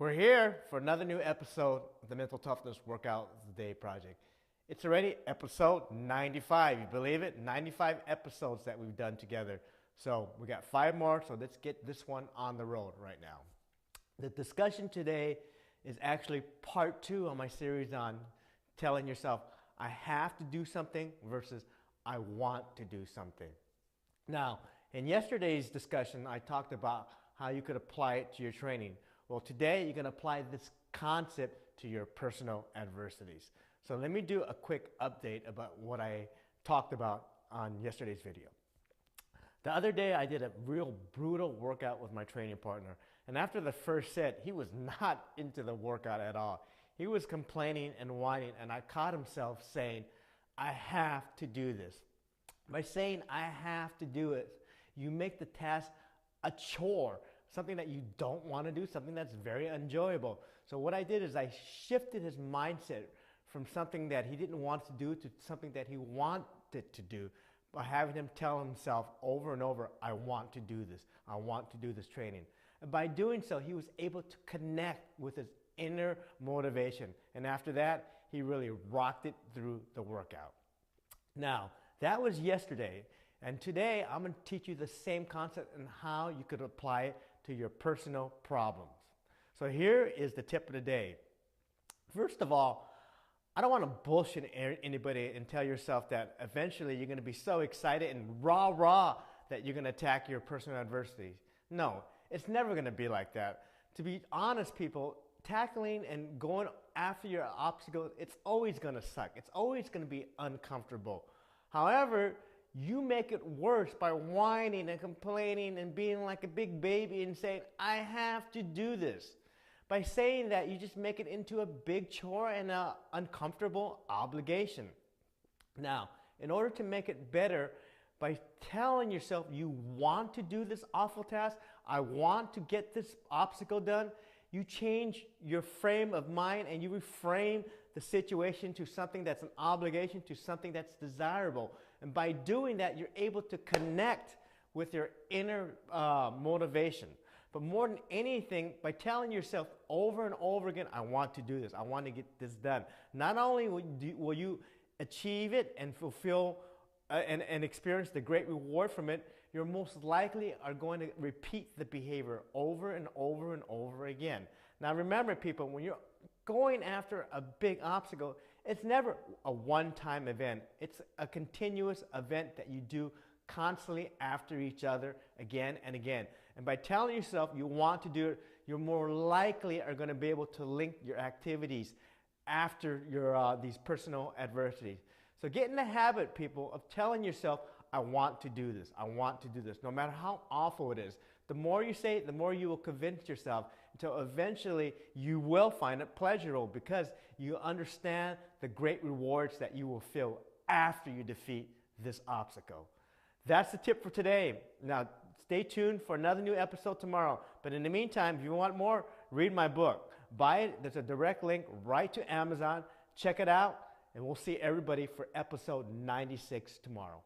We're here for another new episode of the Mental Toughness Workout of the Day Project. It's already episode 95. You believe it? 95 episodes that we've done together. So we got 5 more, so let's get this one on the road right now. The discussion today is actually part 2 on my series on telling yourself, I have to do something versus I want to do something. Now, in yesterday's discussion, I talked about how you could apply it to your training. Well, today you're going to apply this concept to your personal adversities. So let me do a quick update about what I talked about on yesterday's video. The other day I did a real brutal workout with my training partner, and after the first set he was not into the workout at all. He was complaining and whining, and I caught himself saying, I have to do this. By saying I have to do it, you make the task a chore, something that you don't want to do, something that's very enjoyable. So what I did is I shifted his mindset from something that he didn't want to do to something that he wanted to do by having him tell himself over and over, I want to do this. I want to do this training. And by doing so, he was able to connect with his inner motivation. And after that, he really rocked it through the workout. Now, that was yesterday. And today, I'm going to teach you the same concept and how you could apply it to your personal problems. So here is the tip of the day. First of all, I don't want to bullshit anybody and tell yourself that eventually you're going to be so excited and rah that you're going to attack your personal adversities. No, it's never going to be like that. To be honest, people, tackling and going after your obstacles, it's always going to suck. It's always going to be uncomfortable. However, you make it worse by whining and complaining and being like a big baby and saying, I have to do this. By saying that, you just make it into a big chore and an uncomfortable obligation. Now, in order to make it better, by telling yourself you want to do this awful task, I want to get this obstacle done, you change your frame of mind and you reframe the situation to something that's an obligation, to something that's desirable. And by doing that, you're able to connect with your inner motivation. But more than anything, by telling yourself over and over again, I want to do this, I want to get this done. Not only will you achieve it and fulfill and experience the great reward from it, you're most likely are going to repeat the behavior over and over and over again. Now remember, people, when you're going after a big obstacle, it's never a one-time event. It's a continuous event that you do constantly after each other again and again. And by telling yourself you want to do it, you're more likely are going to be able to link your activities after your these personal adversities. So get in the habit, people, of telling yourself, I want to do this. I want to do this. No matter how awful it is. The more you say it, the more you will convince yourself until eventually you will find it pleasurable because you understand the great rewards that you will feel after you defeat this obstacle. That's the tip for today. Now, stay tuned for another new episode tomorrow. But in the meantime, if you want more, read my book. Buy it. There's a direct link right to Amazon. Check it out. And we'll see everybody for episode 96 tomorrow.